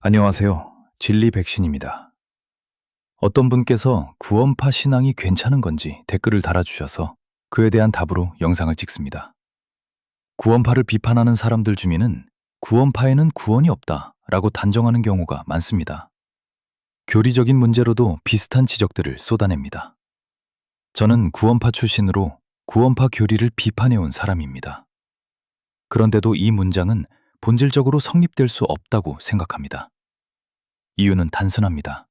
안녕하세요. 진리 백신입니다. 어떤 분께서 구원파 신앙이 괜찮은 건지 댓글을 달아주셔서 그에 대한 답으로 영상을 찍습니다. 구원파를 비판하는 사람들 중에는 구원파에는 구원이 없다 라고 단정하는 경우가 많습니다. 교리적인 문제로도 비슷한 지적들을 쏟아냅니다. 저는 구원파 출신으로 구원파 교리를 비판해온 사람입니다. 그런데도 이 문장은 본질적으로 성립될 수 없다고 생각합니다. 이유는 단순합니다.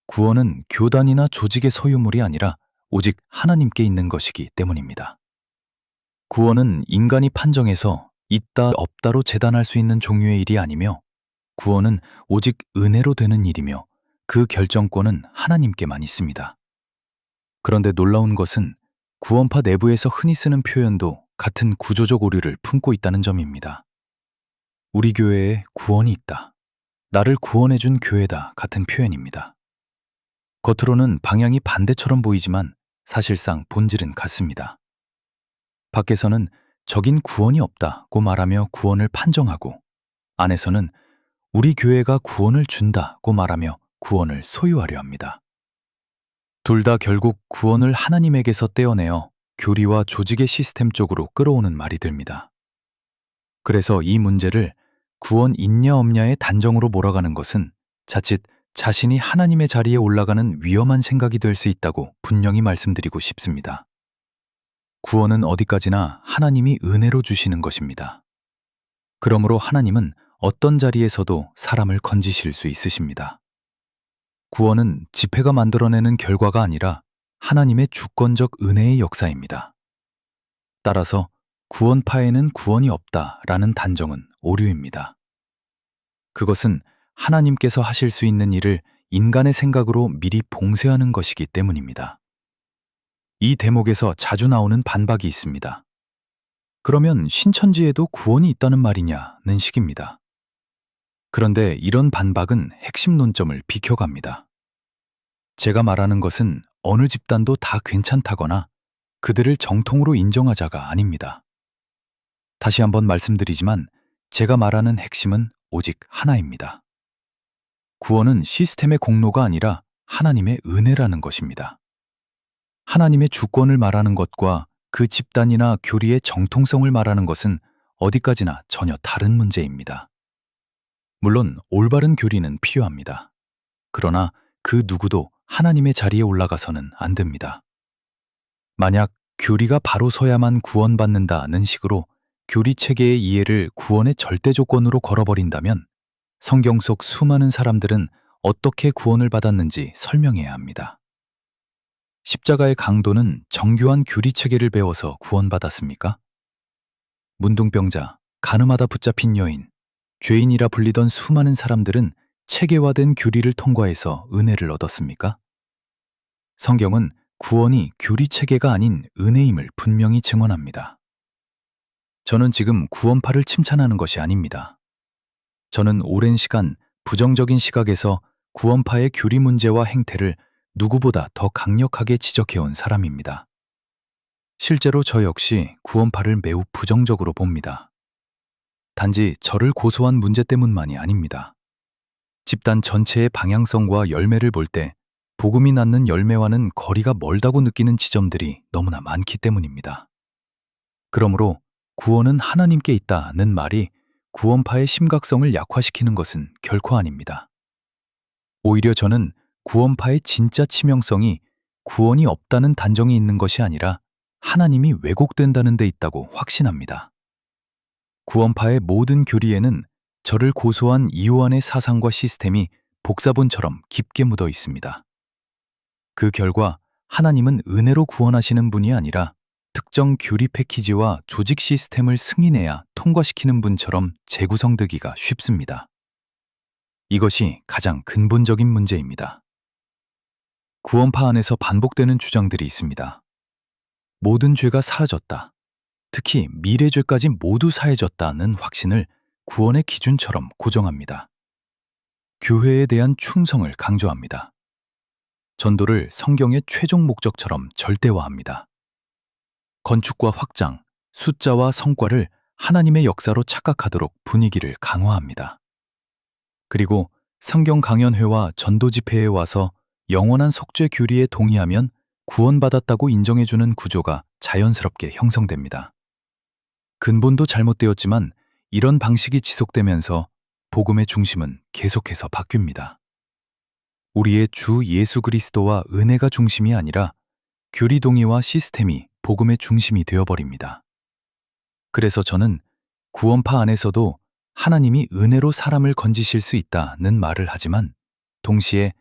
구원은 교단이나 조직의 소유물이 아니라 오직 하나님께 있는 것이기 때문입니다. 구원은 인간이 판정해서 있다 없다로 재단할 수 있는 종류의 일이 아니며, 구원은 오직 은혜로 되는 일이며 그 결정권은 하나님께만 있습니다. 그런데 놀라운 것은 구원파 내부에서 흔히 쓰는 표현도 같은 구조적 오류를 품고 있다는 점입니다. 우리 교회에 구원이 있다, 나를 구원해준 교회다 같은 표현입니다. 겉으로는 방향이 반대처럼 보이지만 사실상 본질은 같습니다. 밖에서는 적인 구원이 없다고 말하며 구원을 판정하고, 안에서는 우리 교회가 구원을 준다고 말하며 구원을 소유하려 합니다. 둘 다 결국 구원을 하나님에게서 떼어내어 교리와 조직의 시스템 쪽으로 끌어오는 말이 됩니다. 그래서 이 문제를 구원 있냐 없냐의 단정으로 몰아가는 것은 자칫 자신이 하나님의 자리에 올라가는 위험한 생각이 될 수 있다고 분명히 말씀드리고 싶습니다. 구원은 어디까지나 하나님이 은혜로 주시는 것입니다. 그러므로 하나님은 어떤 자리에서도 사람을 건지실 수 있으십니다. 구원은 집회가 만들어내는 결과가 아니라 하나님의 주권적 은혜의 역사입니다. 따라서 구원파에는 구원이 없다라는 단정은 오류입니다. 그것은 하나님께서 하실 수 있는 일을 인간의 생각으로 미리 봉쇄하는 것이기 때문입니다. 이 대목에서 자주 나오는 반박이 있습니다. 그러면 신천지에도 구원이 있다는 말이냐는 식입니다. 그런데 이런 반박은 핵심 논점을 비켜갑니다. 제가 말하는 것은 어느 집단도 다 괜찮다거나 그들을 정통으로 인정하자가 아닙니다. 다시 한번 말씀드리지만 제가 말하는 핵심은 오직 하나입니다. 구원은 시스템의 공로가 아니라 하나님의 은혜라는 것입니다. 하나님의 주권을 말하는 것과 그 집단이나 교리의 정통성을 말하는 것은 어디까지나 전혀 다른 문제입니다. 물론 올바른 교리는 필요합니다. 그러나 그 누구도 하나님의 자리에 올라가서는 안 됩니다. 만약 교리가 바로 서야만 구원받는다는 식으로 교리 체계의 이해를 구원의 절대 조건으로 걸어버린다면 성경 속 수많은 사람들은 어떻게 구원을 받았는지 설명해야 합니다. 십자가의 강도는 정교한 교리 체계를 배워서 구원받았습니까? 문둥병자, 가늠하다 붙잡힌 여인, 죄인이라 불리던 수많은 사람들은 체계화된 교리를 통과해서 은혜를 얻었습니까? 성경은 구원이 교리 체계가 아닌 은혜임을 분명히 증언합니다. 저는 지금 구원파를 칭찬하는 것이 아닙니다. 저는 오랜 시간 부정적인 시각에서 구원파의 교리 문제와 행태를 누구보다 더 강력하게 지적해온 사람입니다. 실제로 저 역시 구원파를 매우 부정적으로 봅니다. 단지 저를 고소한 문제 때문만이 아닙니다. 집단 전체의 방향성과 열매를 볼 때 복음이 낳는 열매와는 거리가 멀다고 느끼는 지점들이 너무나 많기 때문입니다. 그러므로 구원은 하나님께 있다는 말이 구원파의 심각성을 약화시키는 것은 결코 아닙니다. 오히려 저는 구원파의 진짜 치명성이 구원이 없다는 단정이 있는 것이 아니라 하나님이 왜곡된다는 데 있다고 확신합니다. 구원파의 모든 교리에는 저를 고소한 이호안의 사상과 시스템이 복사본처럼 깊게 묻어 있습니다. 그 결과 하나님은 은혜로 구원하시는 분이 아니라 특정 교리 패키지와 조직 시스템을 승인해야 통과시키는 분처럼 재구성되기가 쉽습니다. 이것이 가장 근본적인 문제입니다. 구원파 안에서 반복되는 주장들이 있습니다. 모든 죄가 사해졌다. 특히 미래죄까지 모두 사해졌다는 확신을 구원의 기준처럼 고정합니다. 교회에 대한 충성을 강조합니다. 전도를 성경의 최종 목적처럼 절대화합니다. 건축과 확장, 숫자와 성과를 하나님의 역사로 착각하도록 분위기를 강화합니다. 그리고 성경 강연회와 전도 집회에 와서 영원한 속죄 교리에 동의하면 구원받았다고 인정해주는 구조가 자연스럽게 형성됩니다. 근본도 잘못되었지만 이런 방식이 지속되면서 복음의 중심은 계속해서 바뀝니다. 우리의 주 예수 그리스도와 은혜가 중심이 아니라 교리 동의와 시스템이 복음의 중심이 되어버립니다. 그래서 저는 구원파 안에서도 하나님이 은혜로 사람을 건지실 수 있다는 말을 하지만 동시에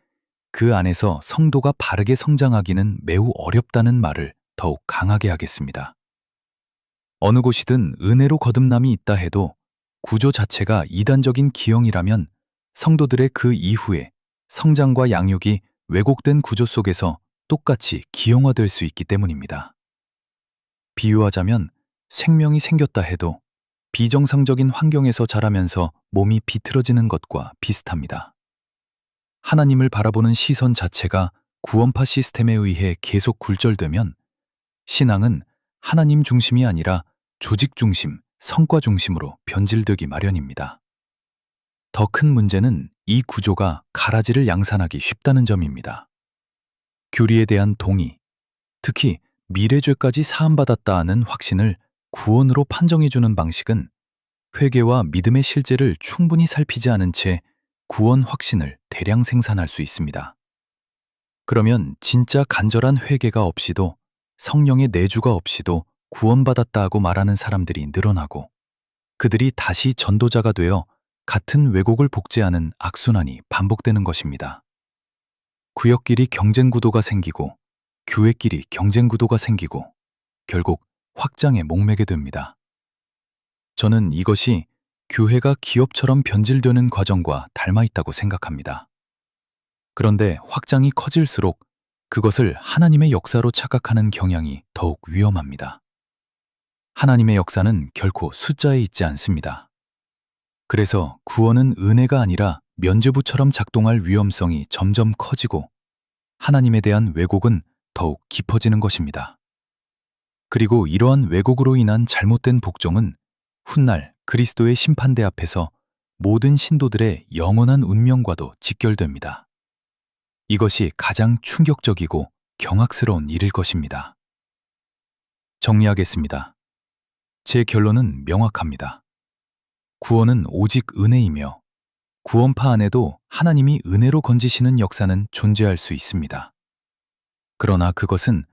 그 안에서 성도가 바르게 성장하기는 매우 어렵다는 말을 더욱 강하게 하겠습니다. 어느 곳이든 은혜로 거듭남이 있다 해도 구조 자체가 이단적인 기형이라면 성도들의 그 이후에 성장과 양육이 왜곡된 구조 속에서 똑같이 기형화될 수 있기 때문입니다. 비유하자면 생명이 생겼다 해도 비정상적인 환경에서 자라면서 몸이 비틀어지는 것과 비슷합니다. 하나님을 바라보는 시선 자체가 구원파 시스템에 의해 계속 굴절되면 신앙은 하나님 중심이 아니라 조직 중심, 성과 중심으로 변질되기 마련입니다. 더 큰 문제는 이 구조가 가라지를 양산하기 쉽다는 점입니다. 교리에 대한 동의, 특히 미래죄까지 사함받았다는 확신을 구원으로 판정해주는 방식은 회개와 믿음의 실제를 충분히 살피지 않은 채 구원 확신을 대량 생산할 수 있습니다. 그러면 진짜 간절한 회개가 없이도 성령의 내주가 없이도 구원받았다고 말하는 사람들이 늘어나고 그들이 다시 전도자가 되어 같은 왜곡을 복제하는 악순환이 반복되는 것입니다. 구역끼리 경쟁 구도가 생기고 교회끼리 경쟁 구도가 생기고 결국 확장에 목매게 됩니다. 저는 이것이 교회가 기업처럼 변질되는 과정과 닮아 있다고 생각합니다. 그런데 확장이 커질수록 그것을 하나님의 역사로 착각하는 경향이 더욱 위험합니다. 하나님의 역사는 결코 숫자에 있지 않습니다. 그래서 구원은 은혜가 아니라 면죄부처럼 작동할 위험성이 점점 커지고 하나님에 대한 왜곡은 더욱 깊어지는 것입니다. 그리고 이러한 왜곡으로 인한 잘못된 복종은 훗날 그리스도의 심판대 앞에서 모든 신도들의 영원한 운명과도 직결됩니다. 이것이 가장 충격적이고 경악스러운 일일 것입니다. 정리하겠습니다. 제 결론은 명확합니다. 구원은 오직 은혜이며 구원파 안에도 하나님이 은혜로 건지시는 역사는 존재할 수 있습니다. 그러나 그것은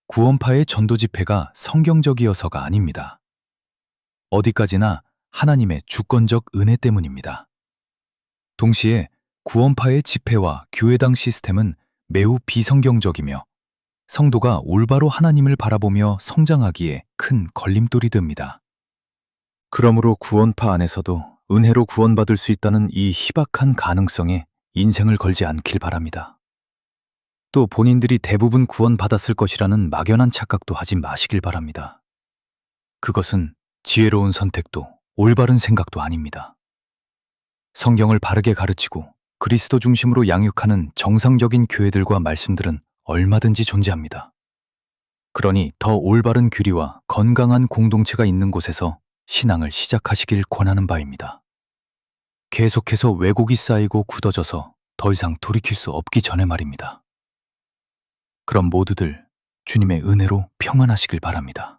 구원파의 전도 집회가 성경적이어서가 아닙니다. 어디까지나 하나님의 주권적 은혜 때문입니다. 동시에 구원파의 집회와 교회당 시스템은 매우 비성경적이며 성도가 올바로 하나님을 바라보며 성장하기에 큰 걸림돌이 됩니다. 그러므로 구원파 안에서도 은혜로 구원받을 수 있다는 이 희박한 가능성에 인생을 걸지 않길 바랍니다. 또 본인들이 대부분 구원받았을 것이라는 막연한 착각도 하지 마시길 바랍니다. 그것은 지혜로운 선택도 올바른 생각도 아닙니다. 성경을 바르게 가르치고 그리스도 중심으로 양육하는 정상적인 교회들과 말씀들은 얼마든지 존재합니다. 그러니 더 올바른 규리와 건강한 공동체가 있는 곳에서 신앙을 시작하시길 권하는 바입니다. 계속해서 왜곡이 쌓이고 굳어져서 더 이상 돌이킬 수 없기 전에 말입니다. 그럼 모두들 주님의 은혜로 평안하시길 바랍니다.